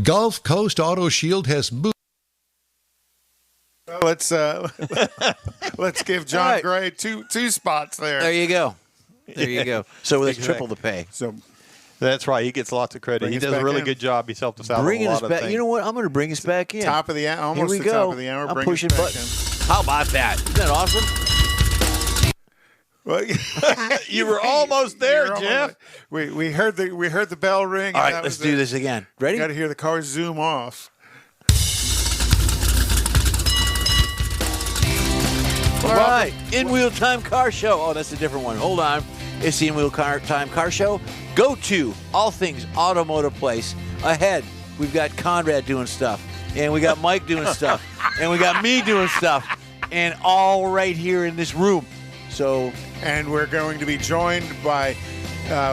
Gulf Coast Auto Shield has moved. Well, let's give John Gray two spots there. There you go. There you go. So that's triple the pay. So that's right. He gets lots of credit. He does a really good job. He's helped us out bringing a us lot back. of things. You know what? I'm going to bring us back in. Top of the hour. Almost Here we the go. top of the hour. I'm pushing buttons. How about that? Isn't that awesome? Well, you were almost there, Jeff. We heard the bell ring. All right, let's do this again. Ready? You got to hear the car zoom off. All right, In-Wheel Time Car Show. Oh, that's a different one. Hold on. It's the In-Wheel Time Car Show. Go to all things automotive place. Ahead, we've got Conrad doing stuff, and we got Mike doing stuff, and we got me doing stuff, and all right here in this room. So, and we're going to be joined by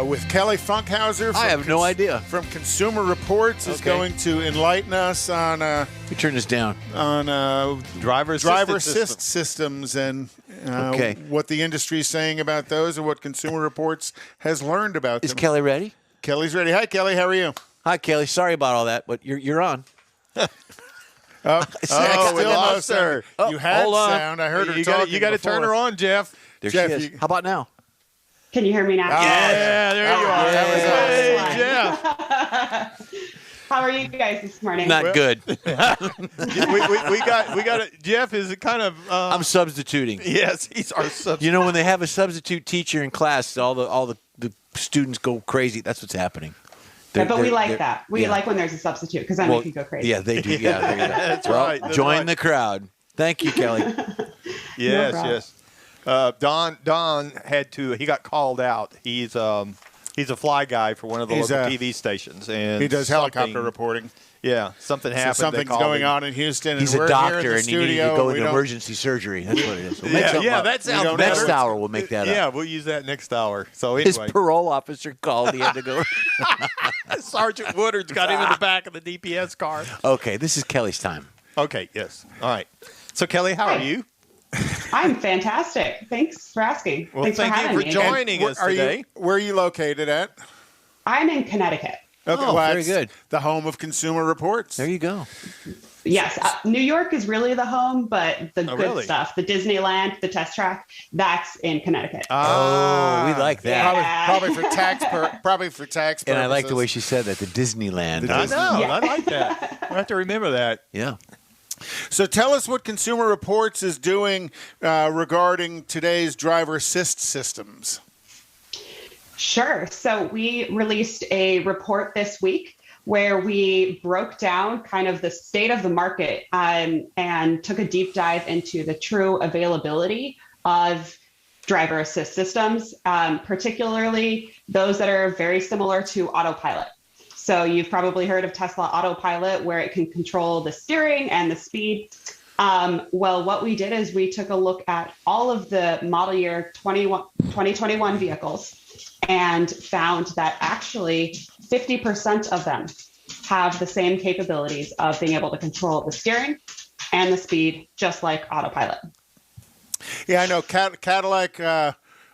with Kelly Funhouser. I have no idea. From Consumer Reports is going to enlighten us on. We turn this down on driver assist systems and what the industry is saying about those and what Consumer Reports has learned about them. Is Kelly ready? Kelly's ready. Hi, Kelly. How are you? Hi, Kelly. Sorry about all that, but you're on. We lost her. You had hold on. sound. I heard her talking. You got to turn her on, Jeff. There Jeff, she is. How about now? Can you hear me now? Yeah, there you are. Hey, Jeff. How are you guys this morning? Not good. we got it. Jeff is kind of. I'm substituting. Yes, he's our substitute. You know, when they have a substitute teacher in class, all the students go crazy. That's what's happening. But we like that. We like when there's a substitute because then we can go crazy. Yeah, they do. Yeah, that's right. That's join right. the crowd. Thank you, Kelly. Yes. Don had to. He got called out. He's a fly guy for one of the local TV stations, and he does helicopter reporting. Yeah, something happened. Something's going on in Houston. He's and a we're doctor, here in the and he needed studio, to go into emergency surgery. That's what it is. That sounds better. Next hour we'll make that up. Yeah, we'll use that next hour. So anyway, his parole officer called. He had to go. Sergeant Woodard's got him in the back of the DPS car. Okay, this is Kelly's time. Okay, yes. All right. So Kelly, how are you? I'm fantastic. Thanks for asking. Well, Thanks for having me. Thank you for joining us today. Where are you located at? I'm in Connecticut. Okay, very good. The home of Consumer Reports. There you go. Yes, New York is really the home, but the good stuff, the Disneyland, the test track, that's in Connecticut. Oh, we like that. Yeah. Probably for tax purposes. And I like the way she said that, the Disneyland. I know. Yeah. I like that. I have to remember that. Yeah. So tell us what Consumer Reports is doing regarding today's driver assist systems. Sure. So we released a report this week where we broke down kind of the state of the market and took a deep dive into the true availability of driver assist systems, particularly those that are very similar to Autopilot. So you've probably heard of Tesla Autopilot, where it can control the steering and the speed. Well, what we did is we took a look at all of the model year 2021 vehicles and found that actually 50% of them have the same capabilities of being able to control the steering and the speed, just like Autopilot. Yeah, I know Cadillac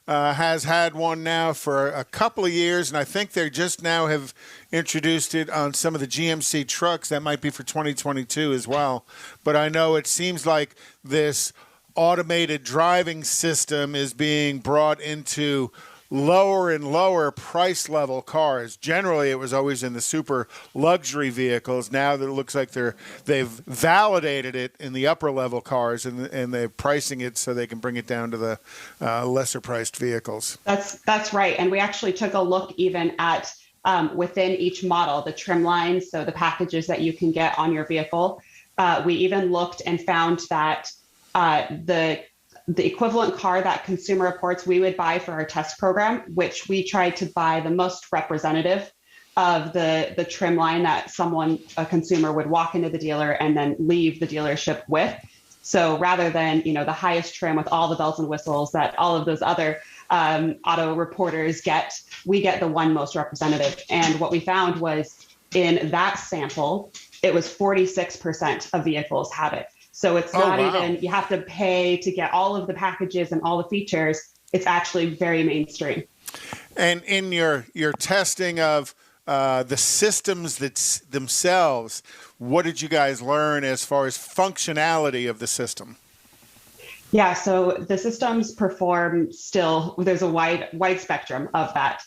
has had one now for a couple of years, and I think they just now have introduced it on some of the GMC trucks. That might be for 2022 as well. But I know it seems like this automated driving system is being brought into lower and lower price level cars. Generally, it was always in the super luxury vehicles. Now that it looks like they've validated it in the upper level cars, and they're pricing it so they can bring it down to the lesser priced vehicles. That's right. And we actually took a look even at within each model, the trim lines, so the packages that you can get on your vehicle. We even looked and found that the equivalent car that Consumer Reports we would buy for our test program, which we tried to buy the most representative of the trim line that a consumer would walk into the dealer and then leave the dealership with. So rather than, the highest trim with all the bells and whistles that all of those other auto reporters get, we get the one most representative. And what we found was in that sample, it was 46% of vehicles have it. So it's not even, you have to pay to get all of the packages and all the features. It's actually very mainstream. And in your testing of the systems themselves, what did you guys learn as far as functionality of the system? Yeah, so the systems perform still, there's a wide spectrum of that.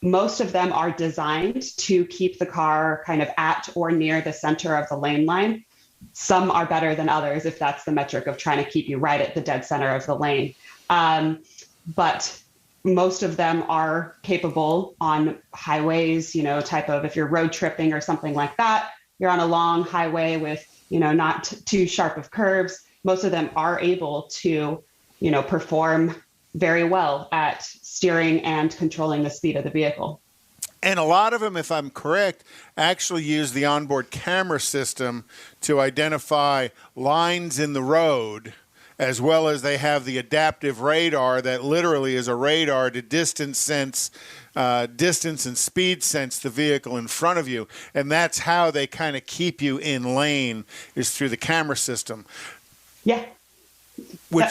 Most of them are designed to keep the car kind of at or near the center of the lane line. Some are better than others, if that's the metric of trying to keep you right at the dead center of the lane. But most of them are capable on highways, type of, if you're road tripping or something like that, you're on a long highway with, not too sharp of curves. Most of them are able to, perform very well at steering and controlling the speed of the vehicle. And a lot of them, if I'm correct, actually use the onboard camera system to identify lines in the road, as well as they have the adaptive radar that literally is a radar to distance and speed sense the vehicle in front of you. And that's how they kind of keep you in lane, is through the camera system. Yeah,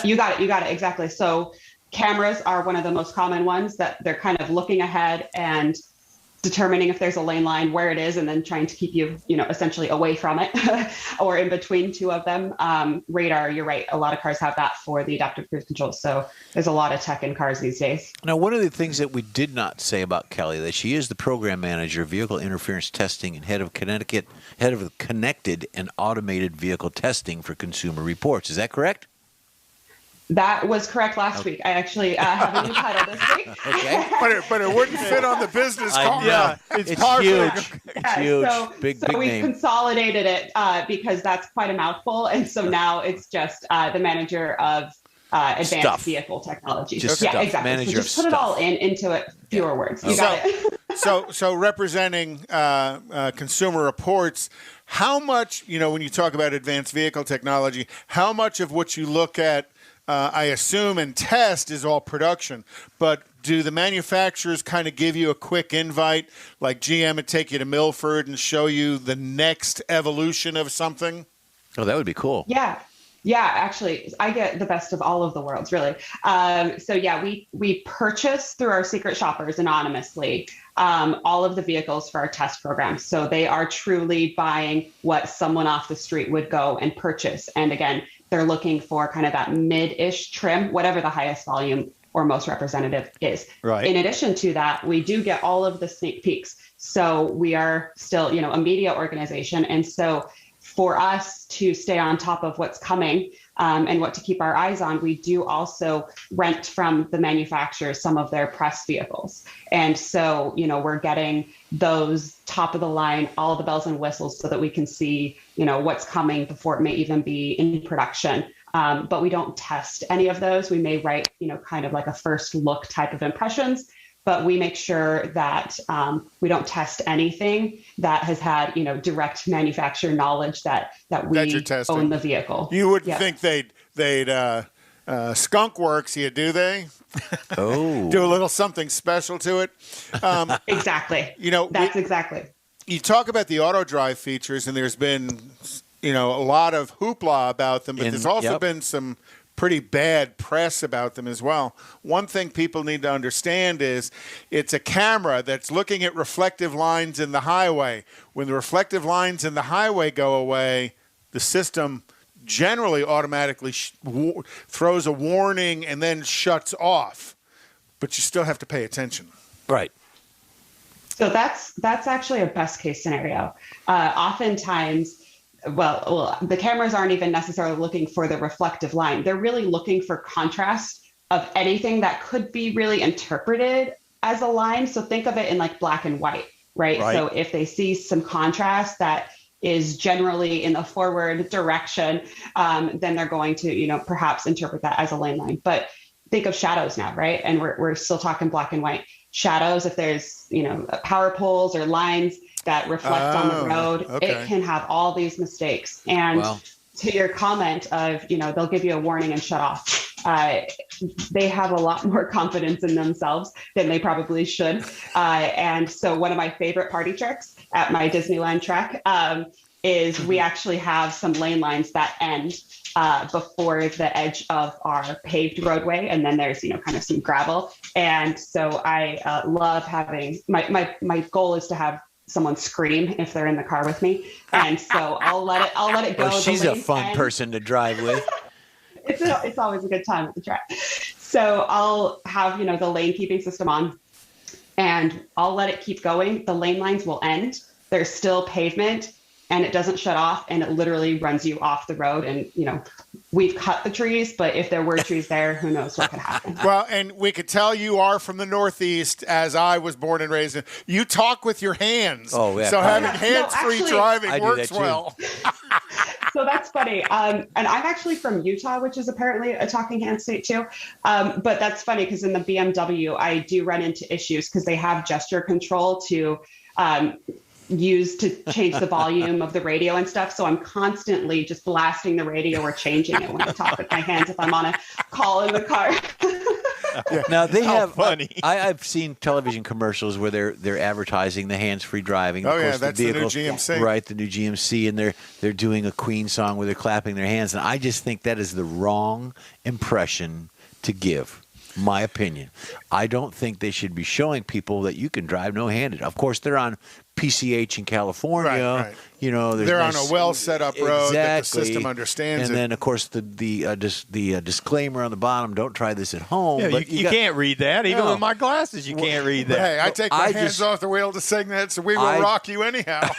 you got it, exactly. So cameras are one of the most common ones, that they're kind of looking ahead and determining if there's a lane line, where it is, and then trying to keep you, essentially away from it or in between two of them. Radar, you're right. A lot of cars have that for the adaptive cruise control. So there's a lot of tech in cars these days. Now, one of the things that we did not say about Kelly, that she is the program manager, vehicle interference testing, and head of connected and automated vehicle testing for Consumer Reports. Is that correct? That was correct last week. I actually have a new title this week. Okay. But it wouldn't fit on the business card. Yeah, it's huge. It's huge. So big we name. Consolidated it because that's quite a mouthful. And so now it's just the manager of advanced vehicle technology. Just yeah, stuff. exactly. Manager so just put it all into it, fewer words. You got it. So representing Consumer Reports, how much, when you talk about advanced vehicle technology, how much of what you look at, I assume, and test is all production, but do the manufacturers kind of give you a quick invite, like GM would take you to Milford and show you the next evolution of something? Oh, that would be cool. Yeah, actually, I get the best of all of the worlds, really. We purchase through our secret shoppers anonymously all of the vehicles for our test program. So they are truly buying what someone off the street would go and purchase. And again, they're looking for kind of that mid-ish trim, whatever the highest volume or most representative is. Right. In addition to that, we do get all of the sneak peeks. So we are still, a media organization. And so for us to stay on top of what's coming and what to keep our eyes on, we do also rent from the manufacturers some of their press vehicles. And so, we're getting those top of the line, all the bells and whistles, so that we can see, what's coming before it may even be in production. But we don't test any of those. We may write, kind of like a first look type of impressions, but we make sure that we don't test anything that has had, direct manufacturer knowledge that we own the vehicle. You wouldn't think they'd skunk works you, do they? Oh. Do a little something special to it. Exactly. That's exactly. You talk about the auto drive features, and there's been, a lot of hoopla about them, but there's also been some pretty bad press about them as well. One thing people need to understand is it's a camera that's looking at reflective lines in the highway. When the reflective lines in the highway go away, the system generally automatically throws a warning and then shuts off. But you still have to pay attention. Right. So that's actually a best case scenario. Oftentimes, well, the cameras aren't even necessarily looking for the reflective line. They're really looking for contrast of anything that could be really interpreted as a line. So think of it in like black and white, right? So if they see some contrast that is generally in the forward direction, then they're going to, perhaps interpret that as a lane line. But think of shadows now, right? And we're still talking black and white. Shadows, if there's, power poles or lines that reflect on the road, it can have all these mistakes. And to your comment of, they'll give you a warning and shut off. They have a lot more confidence in themselves than they probably should. And so one of my favorite party tricks at my Disneyland trek is we actually have some lane lines that end before the edge of our paved roadway, and then there's kind of some gravel. And so I love having my goal is to have someone scream if they're in the car with me, and so I'll let it go. Well, she's a fun person to drive with. It's always a good time at the track. So I'll have the lane keeping system on, and I'll let it keep going. The lane lines will end. There's still pavement, and it doesn't shut off, and it literally runs you off the road. And we've cut the trees, but if there were trees there, who knows what could happen. Well, and we could tell you are from the Northeast, as I was born and raised in. You talk with your hands. Oh, yeah. So having hands-free driving works well. So that's funny. And I'm actually from Utah, which is apparently a talking hand state too. But that's funny because in the BMW, I do run into issues because they have gesture control to use to change the volume of the radio and stuff. So I'm constantly just blasting the radio or changing it when I talk with my hands if I'm on a call in the car. Yeah. Now they have funny. I've seen television commercials where they're advertising the hands-free driving. Oh, of course, yeah, that's the new GMC. Right, the new GMC, and they're doing a Queen song where they're clapping their hands, and I just think that is the wrong impression to give. My opinion. I don't think they should be showing people that you can drive no-handed. Of course, they're on PCH in California. Right. They're on a well set up road that the system understands. And then, of course, the disclaimer on the bottom: don't try this at home. Yeah, but you can't read that. Even with my glasses, you can't read that. Hey, I take my hands off the wheel to sing that, so we will rock you anyhow.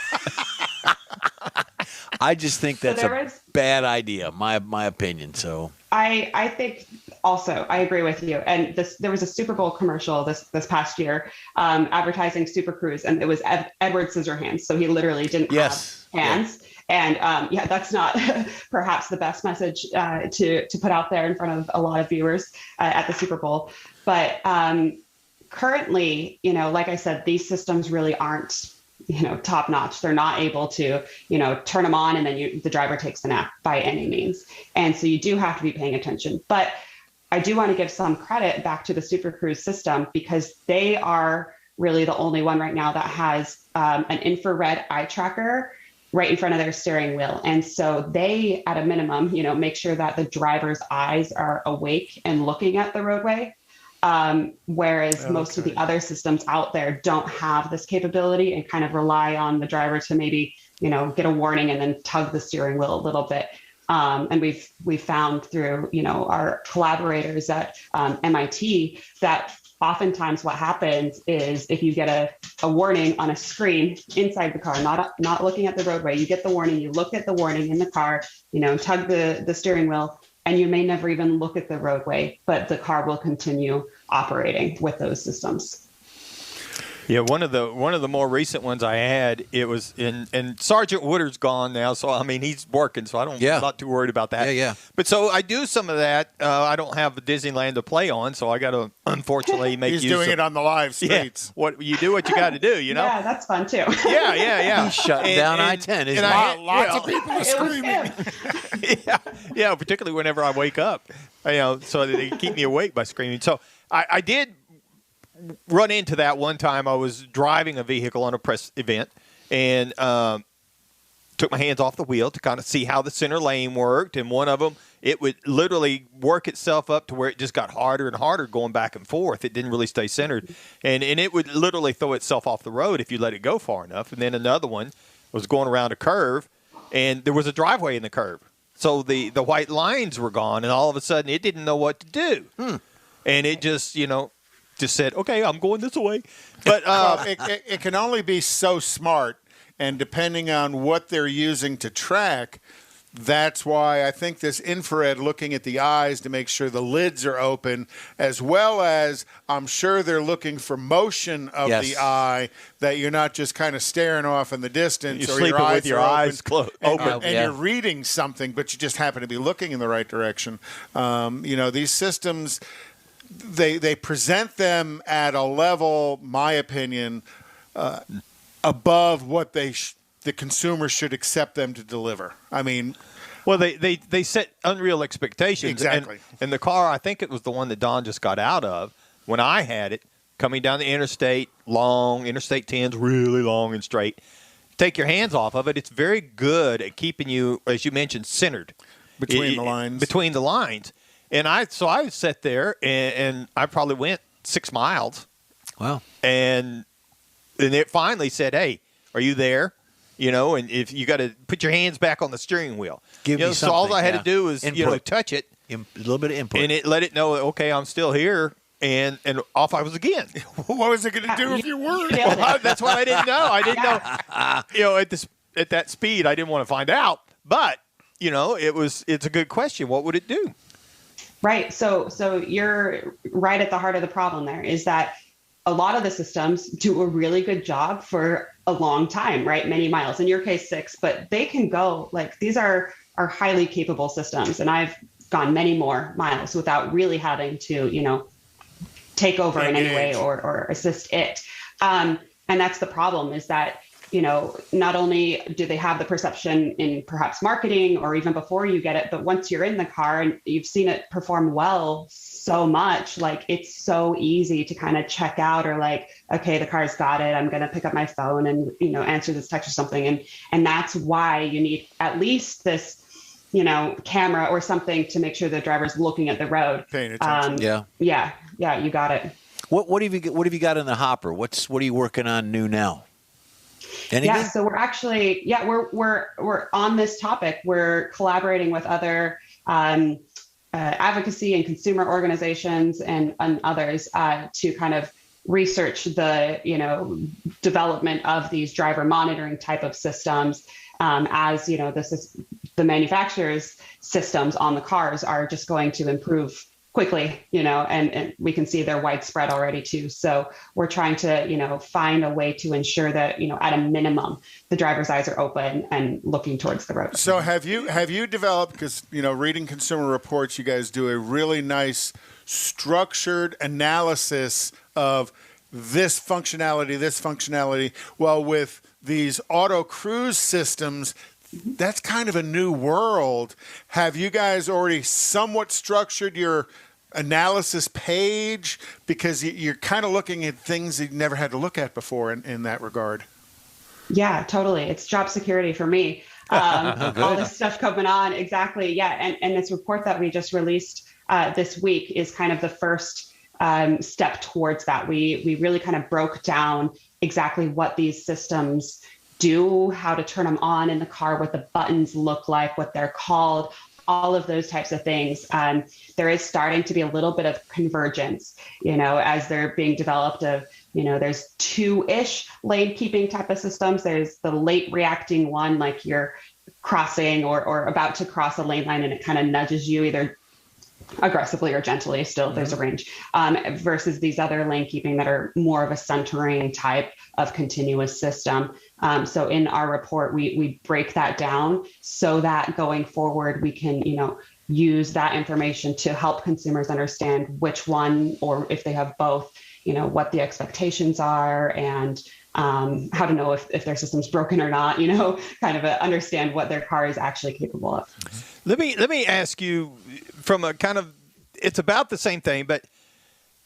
I just think that's a bad idea, my opinion. So I think also I agree with you. And there was a Super Bowl commercial this past year advertising Super Cruise, and it was Edward Scissorhands. So he literally didn't have hands. Yeah. And that's not perhaps the best message to put out there in front of a lot of viewers at the Super Bowl. But currently, like I said, these systems really aren't top notch. They're not able to, turn them on and then the driver takes a nap by any means. And so you do have to be paying attention. But I do want to give some credit back to the Super Cruise system because they are really the only one right now that has an infrared eye tracker right in front of their steering wheel. And so they, at a minimum, make sure that the driver's eyes are awake and looking at the roadway. Whereas most of the other systems out there don't have this capability and kind of rely on the driver to maybe, get a warning and then tug the steering wheel a little bit. And we've found through, our collaborators at MIT that oftentimes what happens is if you get a warning on a screen inside the car, not looking at the roadway, you get the warning, you look at the warning in the car, tug the steering wheel, and you may never even look at the roadway, but the car will continue operating with those systems. Yeah, one of the more recent ones I had, it was and Sergeant Woodard's gone now, so I mean he's working, so I'm not too worried about that. Yeah. But so I do some of that. I don't have Disneyland to play on, so I got to unfortunately make. He's doing it on the live streets. Yeah, what you do, what you got to do, Yeah, that's fun too. Yeah. He's shutting down I-10, isn't he? Lots of people are screaming. yeah, particularly whenever I wake up, so they keep me awake by screaming. So I did run into that one time. I was driving a vehicle on a press event and took my hands off the wheel to kind of see how the center lane worked. And one of them, it would literally work itself up to where it just got harder and harder going back and forth. It didn't really stay centered. And it would literally throw itself off the road if you let it go far enough. And then another one was going around a curve, and there was a driveway in the curve. So the white lines were gone, and all of a sudden it didn't know what to do. And it just, just said, okay, I'm going this way. But it can only be so smart, and depending on what they're using to track, that's why I think this infrared looking at the eyes to make sure the lids are open, as well as I'm sure they're looking for motion of the eye, that you're not just kind of staring off in the distance. You're sleeping with your eyes open. And you're reading something, but you just happen to be looking in the right direction. These systems, they present them at a level, my opinion, above what the consumer should accept them to deliver. I mean, well, they set unreal expectations. Exactly. And the car, I think it was the one that Don just got out of, when I had it, coming down the interstate, long, Interstate 10's really long and straight. take your hands off of it, it's very good at keeping you, as you mentioned, centered. Between the lines. Between the lines. And I sat there, and I probably went 6 miles. Wow. And it finally said, hey, are you there? And if you got to put your hands back on the steering wheel. Give me so all I had something, to do was, touch it. A little bit of input. And it let it know, okay, I'm still here. And off I was again. What was it going to do if you weren't? Well, that's what I didn't know. I didn't know. At that speed, I didn't want to find out. But it's a good question. What would it do? Right. So you're right at the heart of the problem. There is that a lot of the systems do a really good job for a long time, right? Many miles. In your case, 6, but they can go these are highly capable systems, and I've gone many more miles without really having to take over in any way or assist it. And that's the problem, is that, not only do they have the perception in perhaps marketing or even before you get it, but once you're in the car and you've seen it perform well so much, it's so easy to kind of check out, or okay, the car's got it, I'm going to pick up my phone and, answer this text or something. And that's why you need at least this, camera or something to make sure the driver's looking at the road. Paying attention. Yeah, you got it. What have you got in the hopper? What are you working on new now? Anything? Yeah, so we're actually we're on this topic. We're collaborating with other advocacy and consumer organizations and others to kind of research the development of these driver monitoring type of systems. As this is the manufacturers' systems on the cars are just going to improve quickly, and we can see they're widespread already too. So we're trying to, find a way to ensure that, at a minimum, the driver's eyes are open and looking towards the road. So have you developed, because, reading Consumer Reports, you guys do a really nice structured analysis of this functionality. Well, with these auto cruise systems, that's kind of a new world. Have you guys already somewhat structured your analysis page? Because you're kind of looking at things that you never had to look at before in that regard. Yeah, totally. It's job security for me. All this stuff coming on. Exactly. Yeah. And this report that we just released this week is kind of the first step towards that. We really kind of broke down exactly what these systems do, how to turn them on in the car, what the buttons look like, what they're called, all of those types of things. There is starting to be a little bit of convergence, as they're being developed of, there's 2-ish lane keeping type of systems. There's the late reacting one, like you're crossing or about to cross a lane line and it kind of nudges you either aggressively or gently, still there's a range, versus these other lane keeping that are more of a centering type of continuous system. So in our report, we break that down so that going forward, we can, use that information to help consumers understand which one, or if they have both, what the expectations are and how to know if their system's broken or not, kind of understand what their car is actually capable of. Let me ask you from a kind of, it's about the same thing, but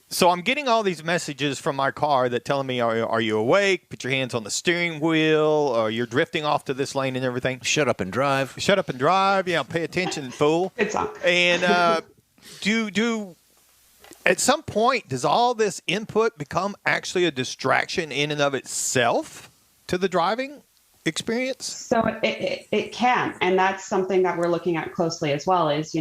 so I'm getting all these messages from my car that telling me, are you awake? Put your hands on the steering wheel, or you're drifting off to this lane and everything. Shut up and drive. Shut up and drive. Yeah, pay attention, fool. Good song. And do at some point, does all this input become actually a distraction in and of itself to the driving experience? So it can, and that's something that we're looking at closely as well, is,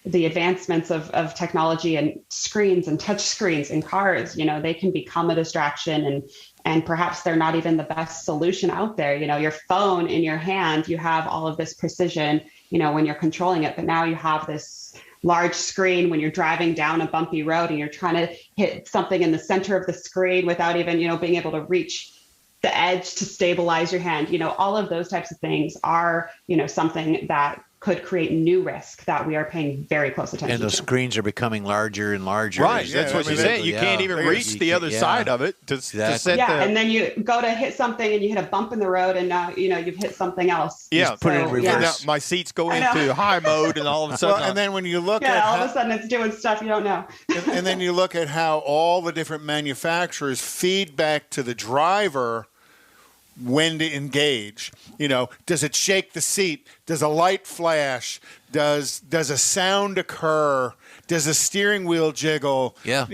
the advancements of technology and screens and touch screens in cars, they can become a distraction, and perhaps they're not even the best solution out there. Your phone in your hand, you have all of this precision, when you're controlling it, but now you have this large screen when you're driving down a bumpy road and you're trying to hit something in the center of the screen without even, being able to reach the edge to stabilize your hand. All of those types of things are, something that could create new risk that we are paying very close attention to. And those screens are becoming larger and larger. Right, that's what she's saying. You can't even reach the other side of it to set the... Yeah, and then you go to hit something and you hit a bump in the road and now, you've hit something else. Yeah, put it in reverse. Now my seats go into high mode and all of a sudden... Well, and then when you look at... all of a sudden it's doing stuff you don't know. And then you look at how all the different manufacturers feed back to the driver when to engage. Does it shake the seat? Does a light flash? Does a sound occur? Does a steering wheel jiggle? Yeah.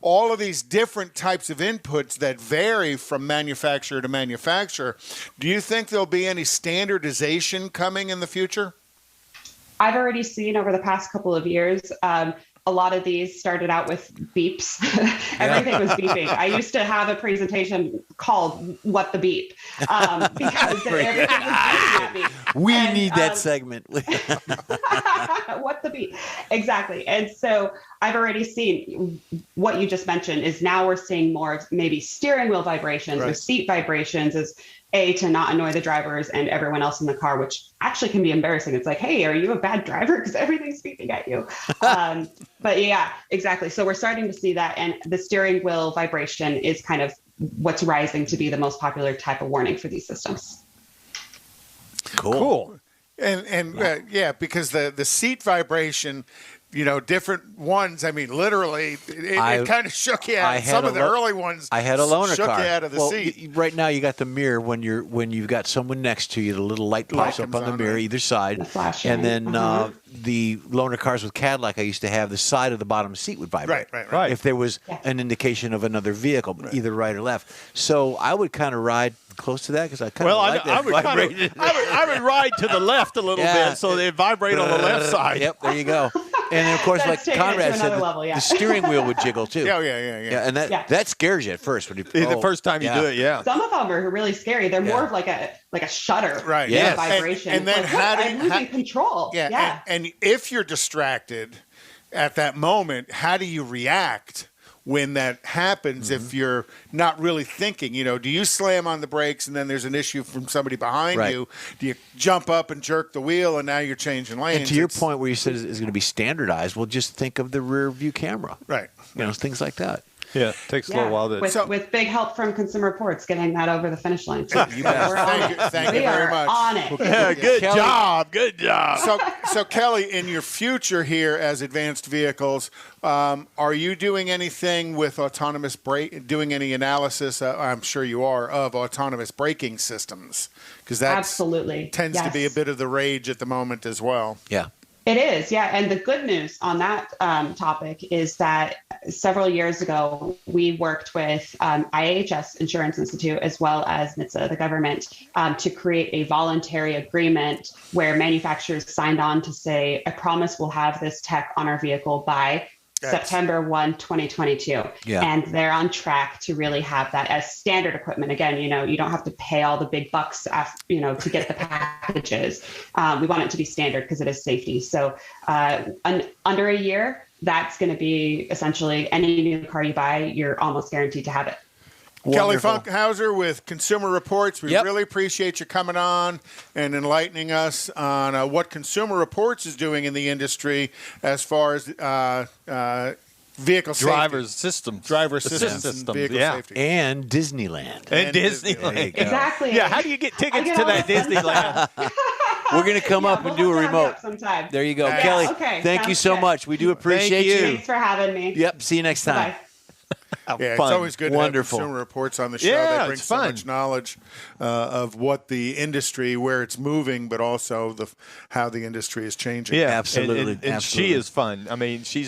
All of these different types of inputs that vary from manufacturer to manufacturer. Do you think there'll be any standardization coming in the future? I've already seen over the past couple of years, a lot of these started out with beeps. Everything was beeping. I used to have a presentation called "What the Beep" because everything was beeping at me. We need that segment. What the beep? Exactly. And so I've already seen what you just mentioned is now we're seeing more of maybe steering wheel vibrations or seat vibrations as to not annoy the drivers and everyone else in the car, which actually can be embarrassing. It's like, hey, are you a bad driver? Because everything's beeping at you. But yeah, exactly. So we're starting to see that. And the steering wheel vibration is kind of what's rising to be the most popular type of warning for these systems. Cool. And because the seat vibration, different ones. I mean, literally, it kind of shook you out. Some of the early ones, I had a loaner shook car. You out of the seat. Right now, you got the mirror when you've got someone next to you. The little light pops up on the mirror either side, and then the loaner cars with Cadillac, I used to have the side of the bottom seat would vibrate. Right. If there was an indication of another vehicle, either right or left. So I would kind of ride close to that because I kind of like that vibrating. I would ride to the left a little bit so they vibrate on the left side. Yep, there you go. And then, of course, like Conrad said, the steering wheel would jiggle too. Yeah. And that scares you at first when the first time you do it. Yeah. Some of them are really scary. They're more of like a shudder, right? Yeah, vibration. And then I'm losing control. Yeah. And if you're distracted at that moment, how do you react when that happens? If you're not really thinking, do you slam on the brakes and then there's an issue from somebody behind you? Do you jump up and jerk the wheel and now you're changing lanes? And to your point where you said it's going to be standardized, well, just think of the rear view camera. Right. Things like that. Yeah, it takes a little while to... With big help from Consumer Reports getting that over the finish line. So Thank you very much. On it. Yeah, good job. Good job. So Kelly, in your future here as advanced vehicles, are you doing anything with autonomous doing any analysis, I'm sure you are, of autonomous braking systems? Because that absolutely tends to be a bit of the rage at the moment as well. Yeah. It is, yeah. And the good news on that topic is that several years ago, we worked with IHS Insurance Institute as well as NHTSA, the government, to create a voluntary agreement where manufacturers signed on to say, I promise we'll have this tech on our vehicle by September 1, 2022. Yeah. And they're on track to really have that as standard equipment. Again, you don't have to pay all the big bucks, to get the packages. We want it to be standard because it is safety. So under a year, that's going to be essentially any new car you buy, you're almost guaranteed to have it. Kelly Funhouser with Consumer Reports. We really appreciate you coming on and enlightening us on what Consumer Reports is doing in the industry as far as vehicle safety. Driver systems, and vehicle safety. And Disneyland. And Disneyland. Exactly. Yeah, how do you get tickets to that Disneyland? We're going to come up and do a remote. Sometime. There you go. Kelly, thank you so much. We do appreciate you. Thanks for having me. Yep, see you next time. Bye. It's always good to have Consumer Reports on the show. Yeah, they bring so much knowledge of what the industry, where it's moving, but also how the industry is changing. Yeah, absolutely. And she is fun. I mean, she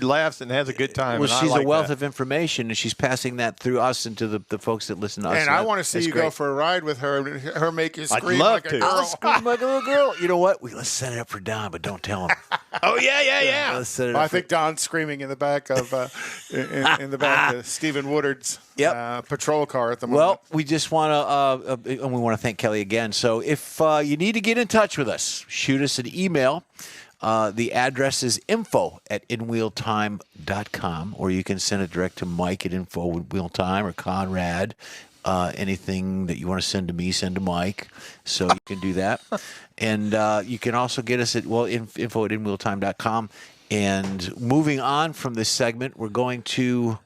laughs and has a good time. Well, she's a wealth of information, and she's passing that through us and to the folks that listen to us. And I want to see you go for a ride with her, her make you scream I'd love like to. a girl. I'll scream like a little girl. You know what? Let's set it up for Don, but don't tell him. Oh, yeah. Let's set it up I think Don's screaming in the back of in the back of Stephen Woodard's patrol car at the moment. Well, we just want to and we want to thank Kelly again. So if you need to get in touch with us, shoot us an email. The address is info@inwheeltime.com, or you can send it direct to Mike at info@wheeltime or Conrad. Anything that you want to send to me, send to Mike. So you can do that. And you can also get us at info@inwheeltime.com. And moving on from this segment, we're going to...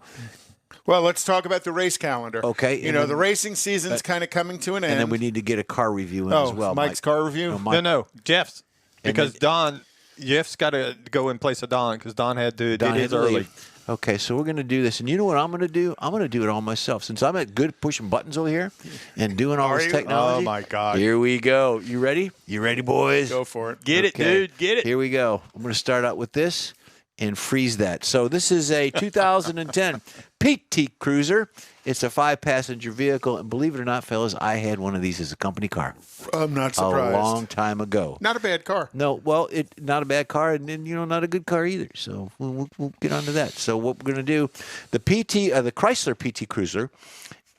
Well, let's talk about the race calendar. Okay. The racing season's kind of coming to an end. And then we need to get a car review in as well. Mike's car review? No, Jeff's. Because Don Jeff's got to go in place of Don because Don had to do his to early. leave. Okay, so we're going to do this. And you know what I'm going to do? I'm going to do it all myself. Since I'm at good pushing buttons over here and doing all this technology. Oh, my God. Here we go. You ready? You ready, boys? Go for it. Get it, dude. Get it. Here we go. I'm going to start out with this and freeze that. So this is a 2010 Pt Cruiser. It's a 5-passenger vehicle, and believe it or not, fellas, I had one of these as a company car. I'm not surprised. A long time ago. Not a bad car. No, well, not a bad car, and then not a good car either. So we'll get onto that. So what we're going to do, the Chrysler Pt Cruiser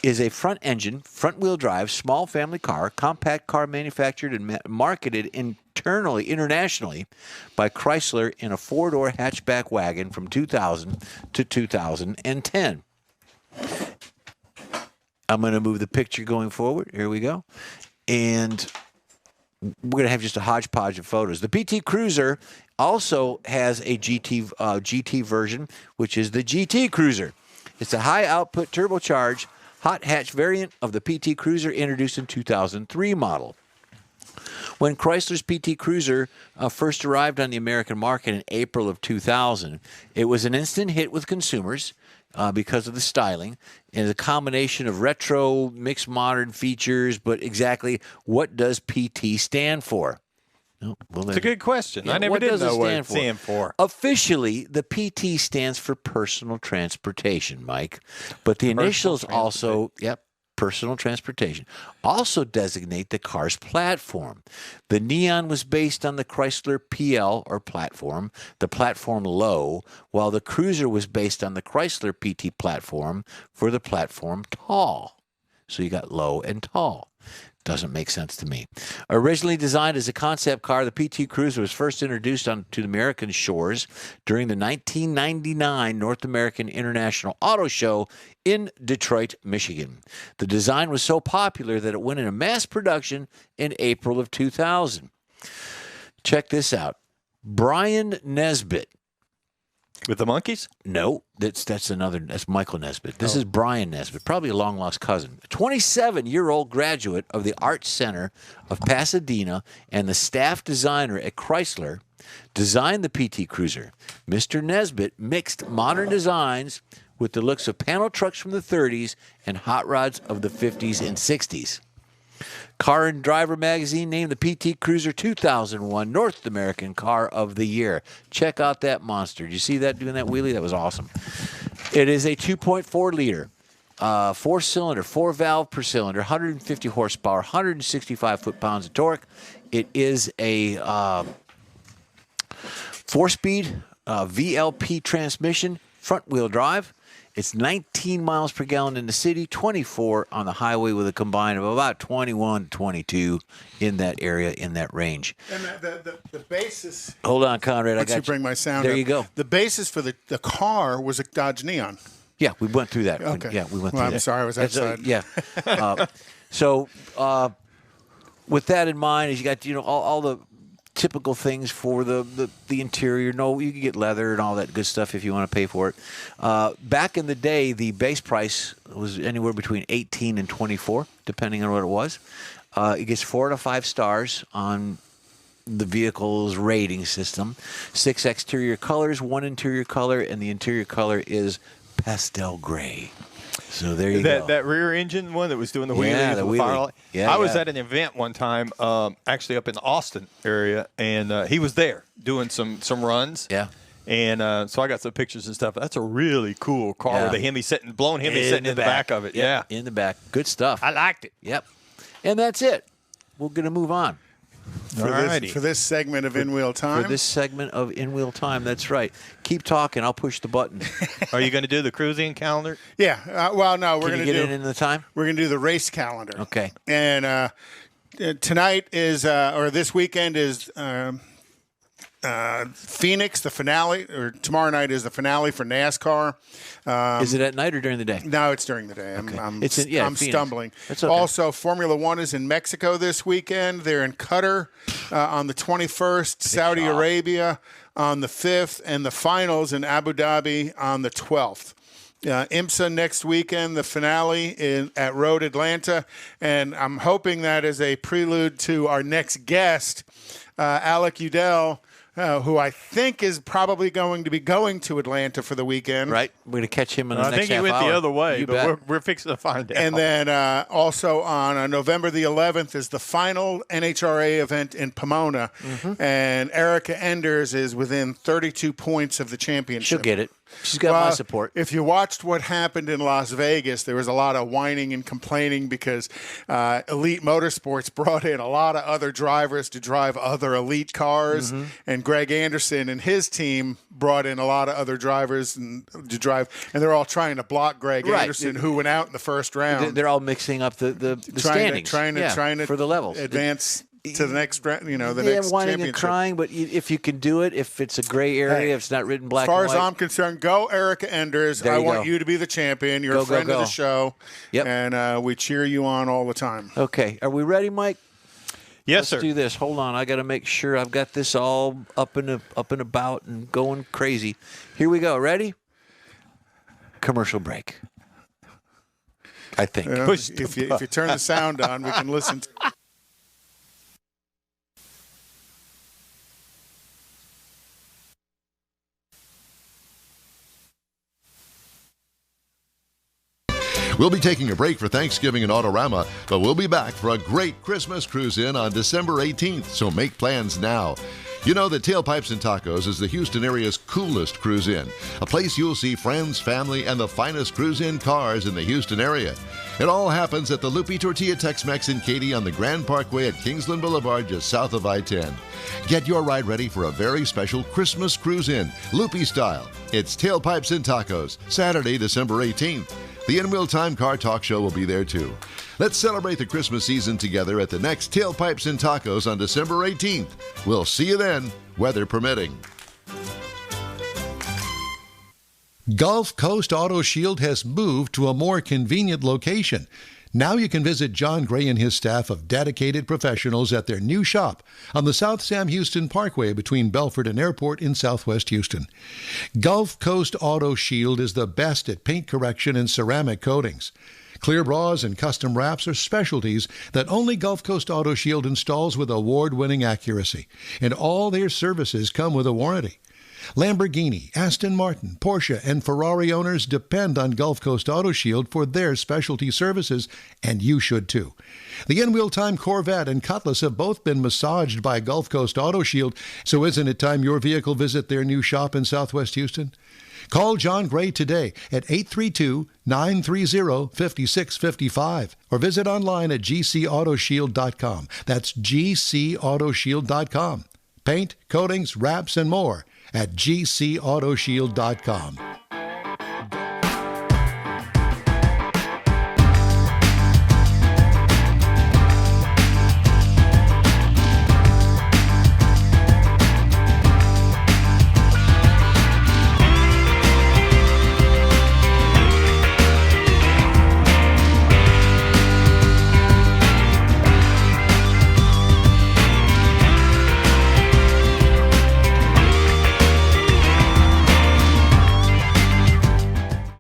is a front-engine, front-wheel drive, small family car, compact car manufactured and marketed internationally by Chrysler in a 4-door hatchback wagon from 2000 to 2010. I'm going to move the picture going forward. Here we go. And we're going to have just a hodgepodge of photos. The Pt Cruiser also has a GT version, which is the GT Cruiser. It's a high-output turbocharged hot hatch variant of the Pt Cruiser introduced in 2003 model. When Chrysler's Pt Cruiser first arrived on the American market in April of 2000, it was an instant hit with consumers because of the styling and a combination of retro, mixed modern features. But exactly what does PT stand for? Oh, well, It's a good question. Yeah, I never what did does know it what stand it for? stand for. Officially, the PT stands for personal transportation, Mike. But the initials also, personal transportation, also designate the car's platform. The Neon was based on the Chrysler PL, or platform, the platform low, while the Cruiser was based on the Chrysler PT platform for the platform tall. So you got low and tall. Doesn't make sense to me. Originally designed as a concept car, the Pt Cruiser was first introduced to the American shores during the 1999 North American International Auto Show in Detroit, Michigan. The design was so popular that it went into mass production in April of 2000. Check this out. Brian Nesbitt. With the monkeys? No, that's Michael Nesbitt. This is Brian Nesbitt, probably a long-lost cousin. A 27-year-old graduate of the Art Center of Pasadena and the staff designer at Chrysler designed the Pt Cruiser. Mr. Nesbitt mixed modern designs with the looks of panel trucks from the 30s and hot rods of the 50s and 60s. Car and Driver magazine named the Pt Cruiser 2001 North American Car of the Year. Check out that monster. Did you see that doing that wheelie? That was awesome. It is a 2.4-liter, 4-cylinder, 4-valve per cylinder, 150 horsepower, 165 foot-pounds of torque. It is a 4-speed VLP transmission, front-wheel drive. It's 19 miles per gallon in the city, 24 on the highway with a combined of about 21, 22 in that area, in that range. And the basis. Hold on, Conrad. Once you bring my sound There up, you go. The basis for the car was a Dodge Neon. Yeah, we went through that. Okay. Yeah, we went through Well, that. I'm sorry, I was outside. So with that in mind, is you got all the typical things for the interior. No, you can get leather and all that good stuff if you want to pay for it. Back in the day, the base price was anywhere between $18 and $24, depending on what it was. It gets 4 to 5 stars on the vehicle's rating system. 6 exterior colors, 1 interior color, and the interior color is pastel gray. So there you go. That rear engine one that was doing the wheelie. Yeah, the with wheelie. Firelight. Yeah, I was yeah. at an event one time, actually up in the Austin area, and he was there doing some runs. Yeah. And so I got some pictures and stuff. That's a really cool car Yeah. with a Hemi sitting in the back of it. Yeah. In the back. Good stuff. I liked it. Yep. And that's it. We're going to move on. For this segment of In-Wheel Time. For this segment of In-Wheel Time, that's right. Keep talking. I'll push the button. Are you going to do the cruising calendar? Yeah. Well, no, we're Can going you to get do it in the time? We're going to do the race calendar. Okay. And tonight is, or this weekend is Phoenix, the finale, or tomorrow night is the finale for NASCAR. Is it at night or during the day? No, it's during the day. Okay. I'm Phoenix. stumbling. That's okay. Also, Formula One is in Mexico this weekend. They're in Qatar on the 21st, Saudi job. Arabia on the 5th, and the finals in Abu Dhabi on the 12th. IMSA next weekend, the finale at Road Atlanta. And I'm hoping that as a prelude to our next guest, Alec Udell, who I think is probably going to be going to Atlanta for the weekend. Right. We're going to catch him in the next half hour. I think he went the other way, You but bet. we're fixing to find out. And then also on November the 11th is the final NHRA event in Pomona. And Erica Enders is within 32 points of the championship. She'll get it. She's got my support. If you watched what happened in Las Vegas, there was a lot of whining and complaining because Elite Motorsports brought in a lot of other drivers to drive other elite cars, and Greg Anderson and his team brought in a lot of other drivers to drive, and they're all trying to block Greg Anderson, who went out in the first round. They're all mixing up the standings. Trying to for the levels. Advance to the next round, the next whining championship. and crying, but if you can do it, if it's a gray area, if it's not written black and white. As far as I'm concerned, go Erica Enders. I want you to be the champion. You're a friend of the show. Yep. And we cheer you on all the time. Okay. Are we ready, Mike? Yes, sir. Let's do this. Hold on. I got to make sure I've got this all up and about and going crazy. Here we go. Ready? Commercial break. I think. If you turn the sound on, we can listen to We'll be taking a break for Thanksgiving and Autorama, but we'll be back for a great Christmas cruise-in on December 18th, so make plans now. You know that Tailpipes and Tacos is the Houston area's coolest cruise-in, a place you'll see friends, family, and the finest cruise-in cars in the Houston area. It all happens at the Lupi Tortilla Tex-Mex in Katy on the Grand Parkway at Kingsland Boulevard, just south of I-10. Get your ride ready for a very special Christmas cruise-in, Lupi style. It's Tailpipes and Tacos, Saturday, December 18th. The In-Wheel Time Car Talk Show will be there too. Let's celebrate the Christmas season together at the next Tailpipes and Tacos on December 18th. We'll see you then, weather permitting. Gulf Coast Auto Shield has moved to a more convenient location. Now you can visit John Gray and his staff of dedicated professionals at their new shop on the South Sam Houston Parkway between Belford and Airport in Southwest Houston. Gulf Coast Auto Shield is the best at paint correction and ceramic coatings. Clear bras and custom wraps are specialties that only Gulf Coast Auto Shield installs with award-winning accuracy, and all their services come with a warranty. Lamborghini, Aston Martin, Porsche, and Ferrari owners depend on Gulf Coast Auto Shield for their specialty services, and you should too. The In-Wheel Time Corvette and Cutlass have both been massaged by Gulf Coast Auto Shield, so isn't it time your vehicle visit their new shop in Southwest Houston? Call John Gray today at 832-930-5655 or visit online at gcautoshield.com. That's gcautoshield.com. Paint, coatings, wraps, and more at gcautoshield.com.